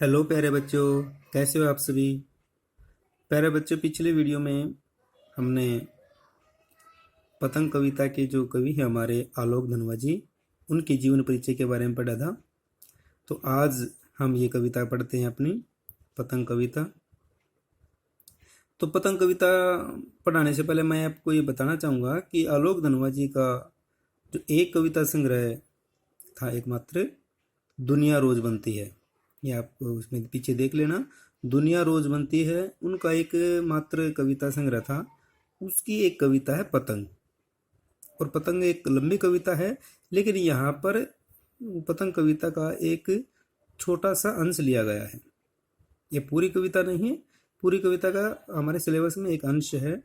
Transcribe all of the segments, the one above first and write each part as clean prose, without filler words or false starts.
Hello प्यारे बच्चों, कैसे हो आप सभी। प्यारे बच्चों, पिछले वीडियो में हमने पतंग कविता के जो कवि हैं हमारे आलोक धनवा जी, उनके जीवन परिचय के बारे में पढ़ा था। तो आज हम ये कविता पढ़ते हैं अपनी पतंग कविता। तो पतंग कविता पढ़ाने से पहले मैं आपको ये बताना चाहूँगा कि आलोक धनवा जी का जो एक कविता संग्रह था एकमात्र, दुनिया रोज बनती है, ये आप उसमें पीछे देख लेना। दुनिया रोज बनती है उनका एक मात्र कविता संग्रह था। उसकी एक कविता है पतंग, और पतंग एक लंबी कविता है, लेकिन यहाँ पर पतंग कविता का एक छोटा सा अंश लिया गया है। ये पूरी कविता नहीं है, पूरी कविता का हमारे सिलेबस में एक अंश है।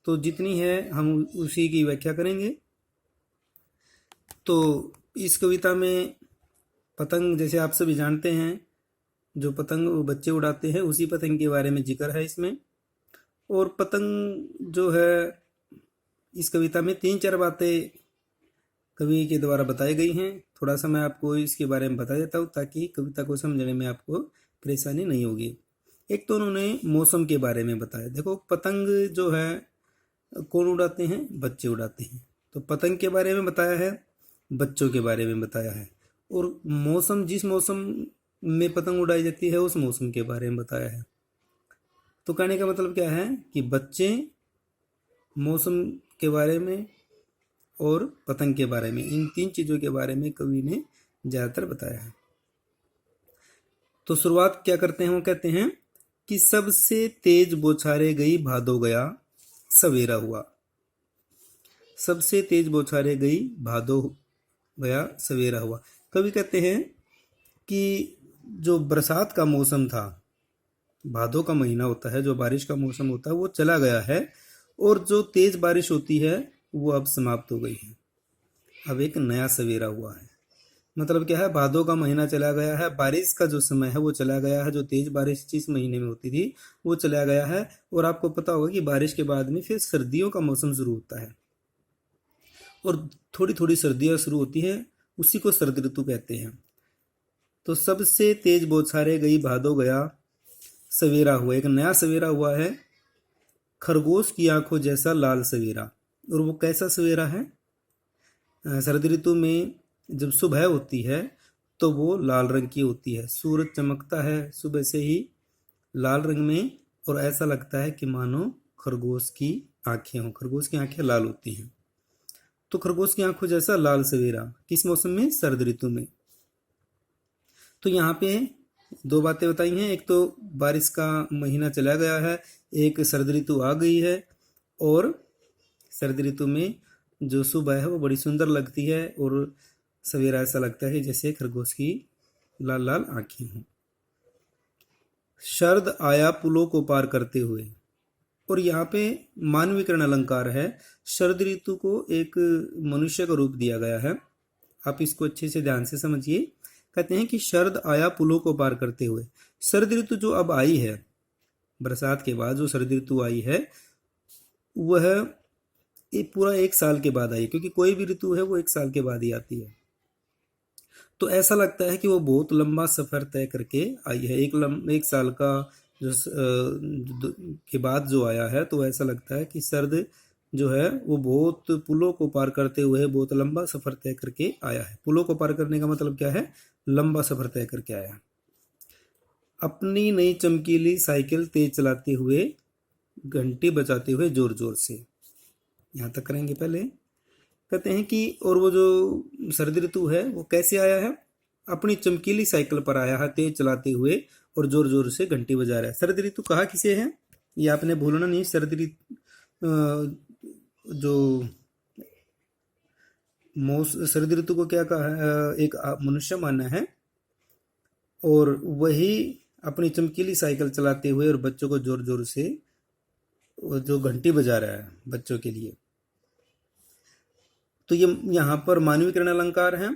तो जितनी है हम उसी की व्याख्या करेंगे। तो इस कविता में पतंग, जैसे आप सभी जानते हैं, जो पतंग वो बच्चे उड़ाते हैं, उसी पतंग के बारे में जिक्र है इसमें। और पतंग जो है, इस कविता में 3-4 बातें कवि के द्वारा बताई गई हैं। थोड़ा सा मैं आपको इसके बारे में बता देता हूँ ताकि कविता को समझने में आपको परेशानी नहीं होगी। एक तो उन्होंने मौसम के बारे में बताया। देखो, पतंग जो है कौन उड़ाते हैं? बच्चे उड़ाते हैं। तो पतंग के बारे में बताया है, बच्चों के बारे में बताया है। और मौसम, जिस मौसम में पतंग उड़ाई जाती है उस मौसम के बारे में बताया है। तो कहने का मतलब क्या है कि बच्चे, मौसम के बारे में और पतंग के बारे में, इन 3 चीज़ों के बारे में कवि ने ज़्यादातर बताया है। तो शुरुआत क्या करते हैं? वो कहते हैं कि सबसे तेज बौछारे गई भादो गया सवेरा हुआ। सबसे तेज बौछारे गई भादो गया सवेरा हुआ। कवि कहते हैं कि जो बरसात का मौसम था, भादो का महीना होता है, जो बारिश का मौसम होता है, वो चला गया है। और जो तेज बारिश होती है वो अब समाप्त हो गई है। अब एक नया सवेरा हुआ है। मतलब क्या है? भादो का महीना चला गया है, बारिश का जो समय है वो चला गया है। जो तेज बारिश जिस महीने में होती थी वो चला गया है। और आपको पता होगा कि बारिश के बाद में फिर सर्दियों का मौसम शुरू होता है, और थोड़ी थोड़ी सर्दियाँ शुरू होती हैं, उसी को शरद ऋतु कहते हैं। तो सबसे तेज बौछारे गई भादो गया सवेरा हुआ, एक नया सवेरा हुआ है। खरगोश की आंखों जैसा लाल सवेरा। और वो कैसा सवेरा है? शरद ऋतु में जब सुबह होती है तो वो लाल रंग की होती है। सूरज चमकता है सुबह से ही लाल रंग में, और ऐसा लगता है कि मानो खरगोश की आंखें हों। खरगोश की आंखें लाल होती हैं। तो खरगोश की आंखों जैसा लाल सवेरा किस मौसम में? शरद ऋतु में। तो यहाँ पे 2 बातें बताई हैं। एक तो बारिश का महीना चला गया है, एक शरद ऋतु आ गई है। और शरद ऋतु में जो सुबह है वो बड़ी सुंदर लगती है, और सवेरा ऐसा लगता है जैसे खरगोश की लाल लाल आंखें हों। शरद आया पुलों को पार करते हुए। और यहाँ पे मानवीकरण अलंकार है। शरद ऋतु को एक मनुष्य का रूप दिया गया है। आप इसको अच्छे से ध्यान से समझिए। कहते हैं कि शरद आया पुलों को पार करते हुए। शरद ऋतु जो अब आई है, बरसात के बाद जो शरद ऋतु आई है, वह पूरा 1 साल के बाद आई, क्योंकि कोई भी ऋतु है वो 1 साल के बाद ही आती है। तो ऐसा लगता है कि वो बहुत लंबा सफर तय करके आई है। एक साल का के बाद जो आया है, तो ऐसा लगता है कि शरद जो है वो बहुत पुलों को पार करते हुए बहुत लंबा सफर तय करके आया है। पुलों को पार करने का मतलब क्या है? लंबा सफर तय करके आया। अपनी नई चमकीली साइकिल तेज चलाते हुए, घंटी बजाते हुए जोर जोर से। यहाँ तक करेंगे पहले। कहते हैं कि और वो जो शरद ऋतु है वो कैसे आया है? अपनी चमकीली साइकिल पर आया है तेज चलाते हुए, और जोर जोर से घंटी बजा रहा है। शरद ऋतु कहा किसे है? ये आपने भूलना नहीं। शरद ऋतु जो शरद ऋतु को क्या कहा है? एक मनुष्य माना है, और वही अपनी चमकीली साइकिल चलाते हुए और बच्चों को जोर जोर से जो घंटी बजा रहा है बच्चों के लिए। तो ये यहाँ पर मानवीकरण अलंकार है।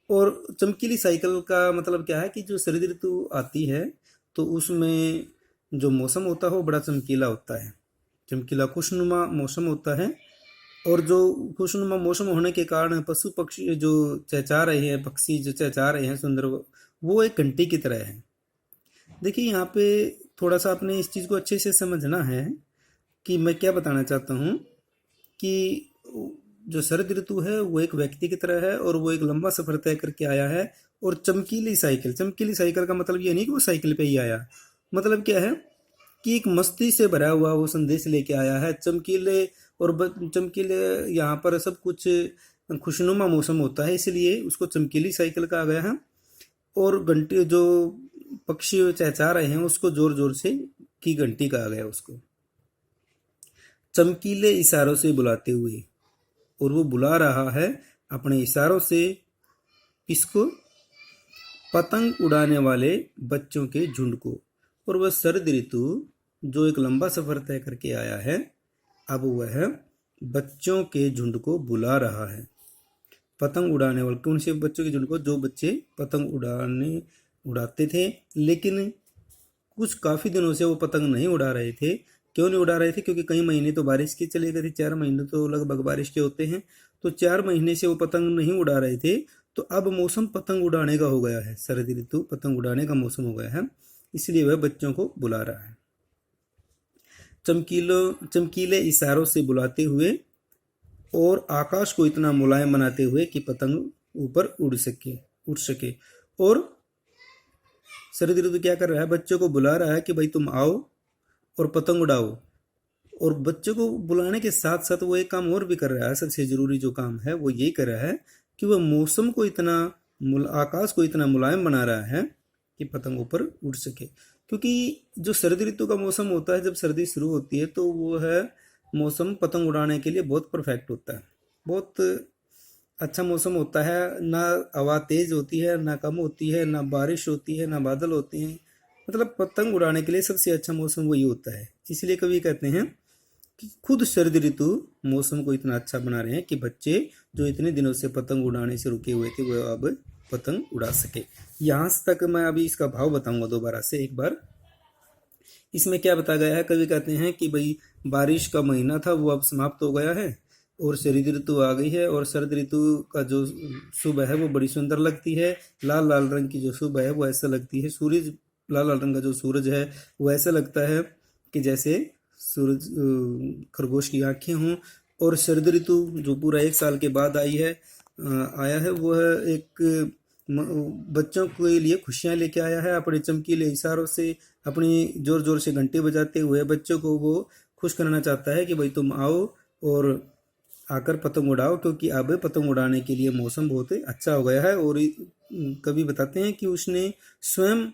और चमकीली साइकिल का मतलब क्या है कि जो शरद ऋतु आती है तो उसमें जो मौसम होता है वो बड़ा चमकीला होता है, चमकीला खुशनुमा मौसम होता है। और जो खुशनुमा मौसम होने के कारण पशु पक्षी जो चहचहा रहे हैं, पक्षी जो चहचहा रहे हैं सुंदर, वो एक घंटी की तरह है। देखिए यहाँ पे थोड़ा सा आपने इस चीज़ को अच्छे से समझना है कि मैं क्या बताना चाहता हूँ कि जो शरद ऋतु है वो एक व्यक्ति की तरह है और वो एक लंबा सफर तय करके आया है। और चमकीली साइकिल का मतलब ये नहीं कि वो साइकिल पे ही आया, मतलब क्या है कि एक मस्ती से भरा हुआ वो संदेश लेके आया है। चमकीले और चमकीले यहाँ पर सब कुछ खुशनुमा मौसम होता है, इसलिए उसको चमकीली साइकिल कहा गया है। और घंटी जो पक्षी चहचहा रहे हैं उसको जोर जोर से की घंटी कहा गया उसको, चमकीले इशारों से बुलाते हुए। और वो बुला रहा है अपने इशारों से इसको, पतंग उड़ाने वाले बच्चों के झुंड को। और वह शरद ऋतु जो एक लंबा सफर तय करके आया है, अब वह बच्चों के झुंड को बुला रहा है। पतंग उड़ाने वाले कौन से बच्चों के झुंड को? जो बच्चे पतंग उड़ाते थे, लेकिन कुछ काफ़ी दिनों से वो पतंग नहीं उड़ा रहे थे। क्यों नहीं उड़ा रहे थे? क्योंकि कई महीने तो बारिश के चले गए थे, 4 महीने तो लगभग बारिश के होते हैं, तो 4 महीने से वो पतंग नहीं उड़ा रहे थे। तो अब मौसम पतंग उड़ाने का हो गया है, शरद ऋतु पतंग उड़ाने का मौसम हो गया है, इसलिए वह बच्चों को बुला रहा है चमकीले इशारों से बुलाते हुए और आकाश को इतना मुलायम बनाते हुए कि पतंग ऊपर उड़ सके। और शरद ऋतु क्या कर रहा है? बच्चों को बुला रहा है कि भाई तुम आओ और पतंग उड़ाओ। और बच्चों को बुलाने के साथ साथ वो एक काम और भी कर रहा है, सबसे जरूरी जो काम है वो यही कर रहा है कि वह मौसम को इतना आकाश को इतना मुलायम बना रहा है कि पतंग ऊपर उड़ सके। क्योंकि जो शरद ऋतु का मौसम होता है, जब सर्दी शुरू होती है तो वो है मौसम पतंग उड़ाने के लिए बहुत परफेक्ट होता है, बहुत अच्छा मौसम होता है। ना हवा तेज होती है, ना कम होती है, ना बारिश होती है, ना बादल होते हैं, मतलब पतंग उड़ाने के लिए सबसे अच्छा मौसम वही होता है। इसलिए कवि कहते हैं कि खुद शरद ऋतु मौसम को इतना अच्छा बना रहे हैं कि बच्चे जो इतने दिनों से पतंग उड़ाने से रुके हुए थे वो अब पतंग उड़ा सके। यहाँ तक मैं अभी इसका भाव बताऊंगा दोबारा से एक बार। इसमें क्या बताया गया है? कवि कहते हैं कि भाई बारिश का महीना था वो अब समाप्त हो गया है और शरद ऋतु आ गई है। और शरद ऋतु का जो सुबह है वो बड़ी सुंदर लगती है, लाल लाल रंग की जो सुबह है वो ऐसा लगती है, सूरज लाल लाल रंग का जो सूरज है वो ऐसा लगता है कि जैसे सूरज खरगोश की आंखें हों। और शरद ऋतु जो पूरा 1 साल के बाद आया है वह एक बच्चों के लिए खुशियां लेके आया है। अपने चमकीले इशारों से, अपनी जोर जोर से घंटे बजाते हुए बच्चों को वो खुश करना चाहता है कि भाई तुम आओ और आकर पतंग उड़ाओ, क्योंकि अब पतंग उड़ाने के लिए मौसम बहुत अच्छा हो गया है। और कवि बताते हैं कि उसने स्वयं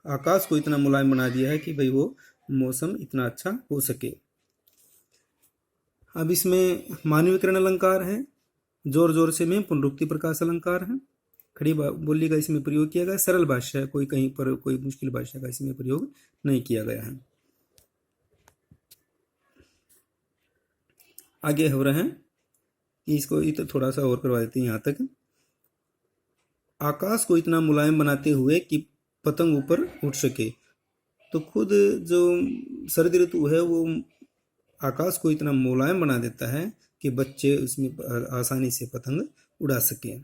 आकाश को इतना मुलायम बना दिया है कि भाई वो मौसम इतना अच्छा हो सके। अब इसमें मानवीकरण अलंकार है, जोर जोर से में पुनरुक्ति प्रकाश अलंकार है, खड़ी बोली का इसमें प्रयोग किया गया, सरल भाषा है, कोई कहीं पर कोई मुश्किल भाषा का इसमें प्रयोग नहीं किया गया है। आगे हो रहे हैं, इसको थोड़ा सा और करवा देते हैं यहाँ तक। आकाश को इतना मुलायम बनाते हुए कि पतंग ऊपर उठ सके। तो खुद जो शरद ऋतु है वो आकाश को इतना मुलायम बना देता है कि बच्चे उसमें आसानी से पतंग उड़ा सके,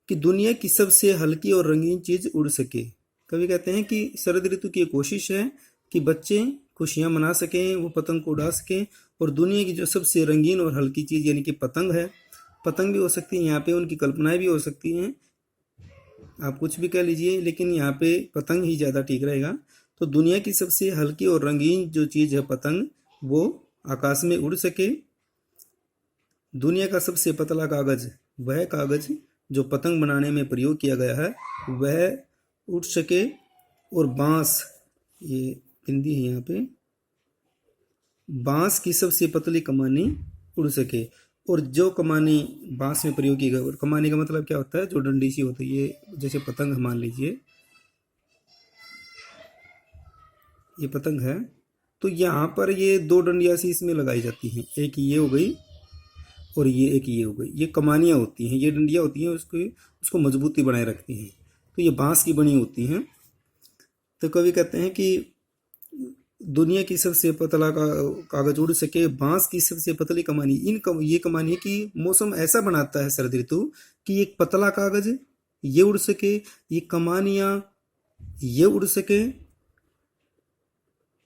कि दुनिया की सबसे हल्की और रंगीन चीज उड़ सके। कवि कहते हैं कि शरद ऋतु की कोशिश है कि बच्चे खुशियां मना सकें, वो पतंग को उड़ा सकें। और दुनिया की जो सबसे रंगीन और हल्की चीज यानी कि पतंग है, पतंग भी हो सकती है यहाँ पे, उनकी कल्पनाएं भी हो सकती हैं, आप कुछ भी कह लीजिए, लेकिन यहाँ पे पतंग ही ज़्यादा ठीक रहेगा। तो दुनिया की सबसे हल्की और रंगीन जो चीज़ है पतंग, वो आकाश में उड़ सके। दुनिया का सबसे पतला कागज, वह कागज जो पतंग बनाने में प्रयोग किया गया है, वह उड़ सके। और बांस, ये हिंदी है यहाँ पे, बांस की सबसे पतली कमानी उड़ सके। और जो कमानी बांस में प्रयोग की गई, और कमानी का मतलब क्या होता है? जो डंडी सी होती है, ये जैसे पतंग मान लीजिए, ये पतंग है, तो यहाँ पर ये 2 डंडियां सी इसमें लगाई जाती हैं, एक ये हो गई और एक ये हो गई। ये कमानियाँ होती हैं, ये डंडियाँ होती हैं, उसको मजबूती बनाए रखती हैं। तो ये बांस की बनी होती हैं। तो कवि कहते हैं कि दुनिया की सबसे पतला कागज उड़ सके, बांस की सबसे पतली कमानी, ये कमानी की मौसम ऐसा बनाता है शरद ऋतु कि एक पतला कागज ये उड़ सके, ये कमानियाँ ये उड़ सके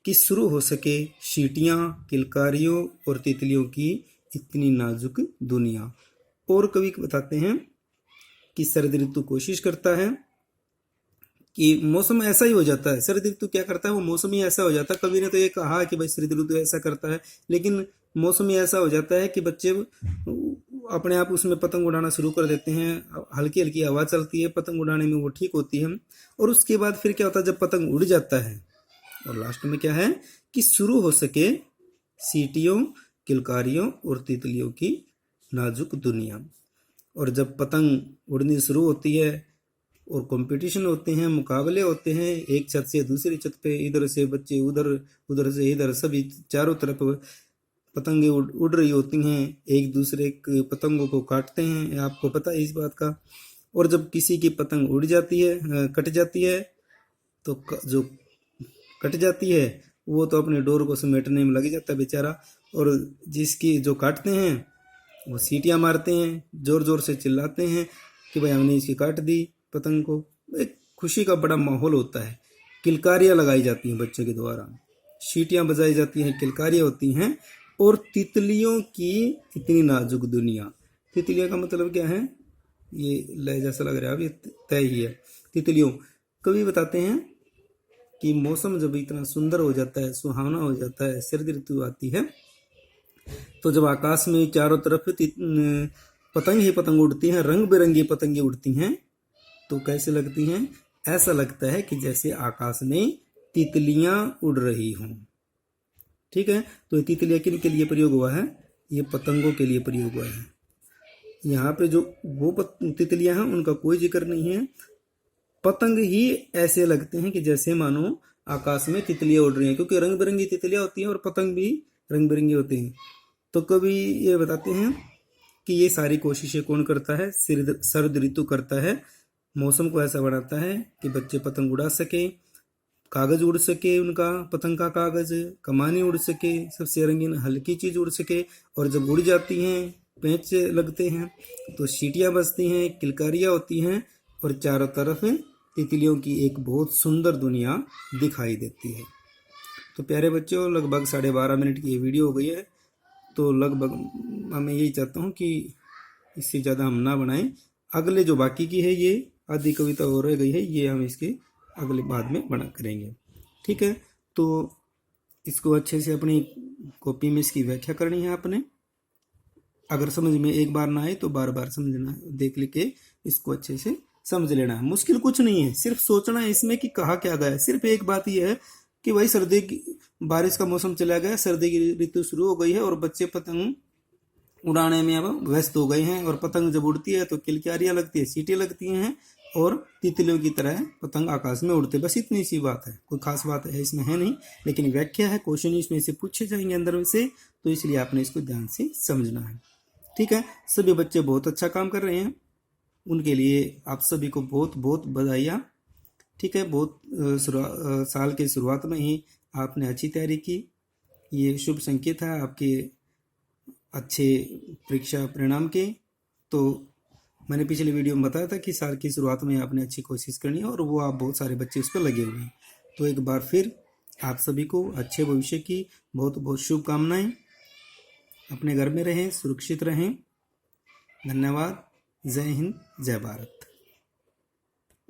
कि शुरू हो सके चींटियों, किलकारियों और तितलियों की इतनी नाजुक दुनिया। और कवि बताते हैं कि शरद ऋतु कोशिश करता है कि मौसम ऐसा ही हो जाता है। शरद ऋतु क्या करता है, वो मौसम ही ऐसा हो जाता है। कवि ने तो ये कहा कि भाई शरद ऋतु ऐसा करता है, लेकिन मौसम ही ऐसा हो जाता है कि बच्चे अपने आप उसमें पतंग उड़ाना शुरू कर देते हैं। हल्की हल्की हवा चलती है, पतंग उड़ाने में वो ठीक होती है। और उसके बाद फिर क्या होता है, जब पतंग उड़ जाता है और लास्ट में क्या है कि शुरू हो सके सीटियों, किलकारियों और तितलियों की नाजुक दुनिया। और जब पतंग उड़नी शुरू होती है और कंपटीशन होते हैं, मुकाबले होते हैं, एक छत से दूसरी छत पे, इधर से बच्चे उधर, उधर से इधर, सभी चारों तरफ पतंगे उड़ रही होती हैं, एक दूसरे के पतंगों को काटते हैं, आपको पता है इस बात का। और जब किसी की पतंग उड़ जाती है, कट जाती है, तो जो कट जाती है वो तो अपने डोर को समेटने में लग जाता है बेचारा। और जिसकी जो काटते हैं वो सीटियां मारते हैं, जोर जोर से चिल्लाते हैं कि भाई हमने इसकी काट दी पतंग को। एक खुशी का बड़ा माहौल होता है। किलकारियां लगाई जाती हैं बच्चों के द्वारा, सीटियां बजाई जाती हैं, किलकारियां होती हैं। और तितलियों की इतनी नाजुक दुनिया। तितलियां का मतलब क्या है, ये लय जैसा लग रहा है, अब ये तय ही है। तितलियों, कवि बताते हैं कि मौसम जब इतना सुंदर हो जाता है, सुहावना हो जाता है, शरद ऋतु आती है, तो जब आकाश में चारों तरफ पतंग ही पतंग उड़ती हैं, रंग बिरंगी पतंगे उड़ती हैं, तो कैसे लगती हैं, ऐसा लगता है कि जैसे आकाश में तितलियां उड़ रही हों। ठीक है, तो तितलियां किन के लिए प्रयोग हुआ है, ये पतंगों के लिए प्रयोग हुआ है। यहाँ पे जो वो तितलियां हैं उनका कोई जिक्र नहीं है। पतंग ही ऐसे लगते हैं कि जैसे मानो आकाश में तितलियां उड़ रही हैं, क्योंकि रंग बिरंगी तितलियां होती हैं और पतंग भी रंग बिरंगे होते हैं। तो कवि ये बताते हैं कि ये सारी कोशिशें कौन करता है, शरद ऋतु करता है। मौसम को ऐसा बनाता है कि बच्चे पतंग उड़ा सके, कागज उड़ सके, उनका पतंग का कागज, कमानी उड़ सके, सबसे रंगीन हल्की चीज उड़ सके। और जब उड़ जाती हैं, पेंच लगते हैं, तो सीटियां बजती हैं, किलकारियां होती हैं और चारों तरफ तितलियों की एक बहुत सुंदर दुनिया दिखाई देती है। तो प्यारे बच्चों, लगभग 12.5 मिनट की ये वीडियो हो गई है, तो लगभग मैं यही चाहता हूँ कि इससे ज़्यादा हम ना बनाएं। अगले जो बाकी की है, ये आधी कविता और रह गई है, ये हम इसके अगले बाद में बना करेंगे। ठीक है, तो इसको अच्छे से अपनी कॉपी में इसकी व्याख्या करनी है आपने। अगर समझ में एक बार ना आए तो बार बार समझना, देख लिखे इसको अच्छे से समझ लेना है। मुश्किल कुछ नहीं है, सिर्फ सोचना है इसमें कि कहा क्या गया है। सिर्फ एक बात यह है कि भाई सर्दी की, बारिश का मौसम चला गया, सर्दी की ऋतु शुरू हो गई है और बच्चे पतंग उड़ाने में अब व्यस्त हो गए हैं। और पतंग जब उड़ती है तो किलकारियां लगती है, सीटें लगती हैं और तितलियों की तरह पतंग आकाश में उड़ते। बस इतनी सी बात है, कोई खास बात है इसमें है नहीं, लेकिन व्याख्या है, क्वेश्चन इसमें से पूछे जाएंगे अंदर से, तो इसलिए आपने इसको ध्यान से समझना है। ठीक है, सभी बच्चे बहुत अच्छा काम कर रहे हैं, उनके लिए आप सभी को बहुत बहुत बधाइयाँ। ठीक है, बहुत साल के शुरुआत में ही आपने अच्छी तैयारी की, ये शुभ संकेत है आपके अच्छे परीक्षा परिणाम के। तो मैंने पिछले वीडियो में बताया था कि साल की शुरुआत में आपने अच्छी कोशिश करनी है और वो आप बहुत सारे बच्चे उस पर लगे हुए हैं। तो एक बार फिर आप सभी को अच्छे भविष्य की बहुत बहुत शुभकामनाएं। अपने घर में रहें, सुरक्षित रहें। धन्यवाद। जय हिंद, जय भारत।